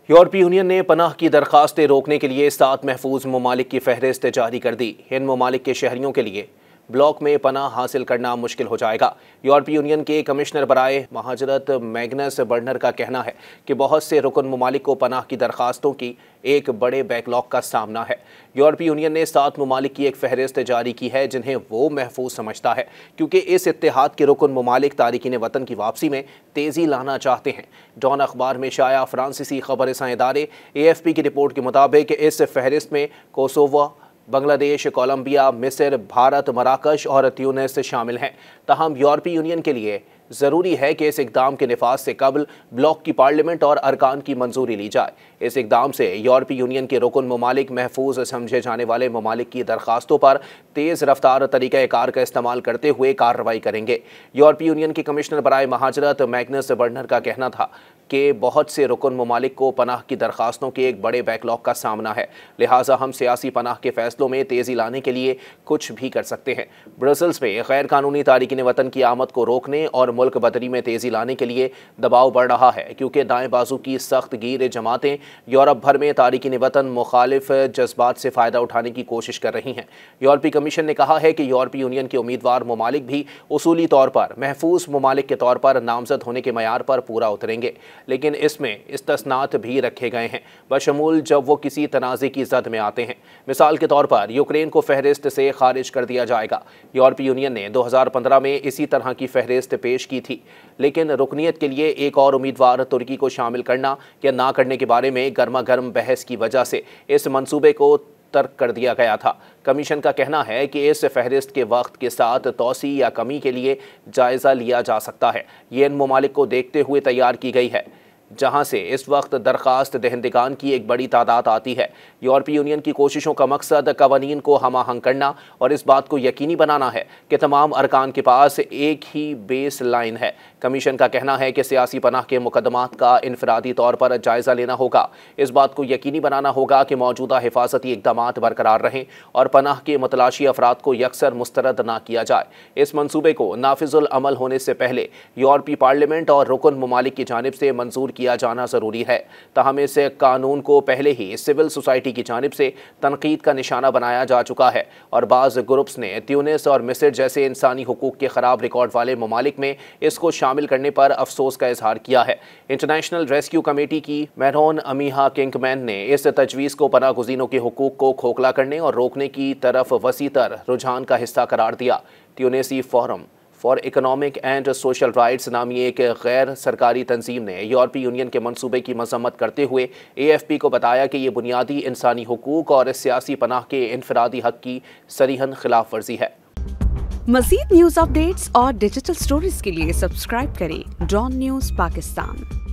यूरोपीय यूनियन ने पनाह की दरखास्तें रोकने के लिए 7 महफूज ममालिक की फहरिस्त जारी कर दी। इन ममालिक के शहरियों के लिए ब्लॉक में पनाह हासिल करना मुश्किल हो जाएगा। यूरोपीय यूनियन के कमिश्नर बराए महाजरत मैग्नस बर्नर का कहना है कि बहुत से रुकन ममालिक को पनाह की दरखास्तों की एक बड़े बैकलॉग का सामना है। यूरोपीय यूनियन ने 7 ममालिक की एक फहरिस्त जारी की है जिन्हें वो महफूज समझता है, क्योंकि इस इत्तेहाद के रुकन ममालिक तारिकीन वतन की वापसी में तेज़ी लाना चाहते हैं। डॉन अखबार में शाया फ्रांसीसी खबरसां इदारे AFP की रिपोर्ट के मुताबिक इस फहरिस्त में कोसोवो, बांग्लादेश, कोलंबिया, मिस्र, भारत, मराकश और ट्यूनिस शामिल हैं। ताहम यूरोपीय यूनियन के लिए ज़रूरी है कि इस इक़दाम के निफाज से कबल ब्लॉक की पार्लियामेंट और अरकान की मंजूरी ली जाए। इस इक़दाम से यूरोपीय यूनियन के रुकन ममालिक महफूज समझे जाने वाले ममालिक की दरखास्तों पर तेज़ रफ्तार तरीक़ाकार का इस्तेमाल करते हुए कार्रवाई करेंगे। यूरोपीय यूनियन के कमिश्नर बराए महाजरत मैग्नस बर्नर का कहना था कि बहुत से रुकन ममालिक को पनाह की दरखास्तों के एक बड़े बैकलॉग का सामना है, लिहाजा हम सियासी पनाह के फैसलों में तेज़ी लाने के लिए कुछ भी कर सकते हैं। ब्रसल्स में गैर कानूनी तारिकीन वतन की आमद को रोकने और मुल्क बदरी में तेज़ी लाने के लिए दबाव बढ़ रहा है, क्योंकि दाएं बाजू की सख्त गिर जमातें यूरोप भर में तारिकीन वतन मुखालिफ जज्बात से फ़ायदा उठाने की कोशिश कर रही हैं। यूरोपीय कमीशन ने कहा है कि यूरोपीय यूनियन के उम्मीदवार ममालिक भी उसूली तौर पर महफूज ममालिक के तौर पर नामजद होने के मयार पर पूरा उतरेंगे, लेकिन इसमें इस्तस्नात भी रखे गए हैं, बशमूल जब वो किसी तनाज़े की जद में आते हैं। मिसाल के तौर पर यूक्रेन को फहरिस्त से खारिज कर दिया जाएगा। यूरोपीय यूनियन ने 2015 में इसी तरह की फहरिस्त पेश की थी, लेकिन रुकनीत के लिए एक और उम्मीदवार तुर्की को शामिल करना या ना करने के बारे में गर्मा गर्म बहस की वजह से इस मंसूबे को तर्क कर दिया गया था। कमीशन का कहना है कि इस फहरिस्त के वक्त के साथ तौसी या कमी के लिए जायज़ा लिया जा सकता है। ये इन ममालिक को देखते हुए तैयार की गई है जहां से इस वक्त दरखास्त दहंदगान की एक बड़ी तादाद आती है। यूरोपीय यूनियन की कोशिशों का मकसद कवानीन को हम आहंग करना और इस बात को यकीनी बनाना है कि तमाम अरकान के पास एक ही बेस लाइन है। कमीशन का कहना है कि सियासी पनाह के मुकदमात का इनफरादी तौर पर जायज़ा लेना होगा। इस बात को यकीनी बनाना होगा कि मौजूदा हिफाजती इक़दामात बरकरार रहें और पनाह के मतलाशी अफराद को यकसर मुस्तरद ना किया जाए। इस मनसूबे को नाफिजुल अमल होने से पहले यूरोपीय पार्लियामेंट और रुकन ममालिक की जानिब से मंजूर किया जाना ज़रूरी है। ताहम इस कानून को पहले ही सिविल सोसाइटी की जानिब से तनकीद का निशाना बनाया जा चुका है और बाज़ ग्रुप्स ने ट्यूनिस और मिस्र जैसे इंसानी हुकूक के ख़राब रिकॉर्ड वाले ममालिक में इसको शामिल करने पर अफसोस का इजहार किया है। इंटरनेशनल रेस्क्यू कमेटी की मैरोन अमीहा किंगमैन ने इस तजवीज़ को पनाह गुज़ीनों के हुकूक को खोखला करने और रोकने की तरफ वसीतर रुझान का हिस्सा करार दिया। Tunisian Forum for Economic and Social Rights नामी एक गैर सरकारी तंजीम ने यूरोपीय यूनियन के मंसूबे की मजम्मत करते हुए AFP को बताया कि ये बुनियादी इंसानी हुकूक और सियासी पनाह के इनफरादी हक की सरीहन खिलाफ वर्जी है। मज़ीद न्यूज़ अपडेट्स और डिजिटल स्टोरीज के लिए सब्सक्राइब करें डॉन न्यूज़ पाकिस्तान।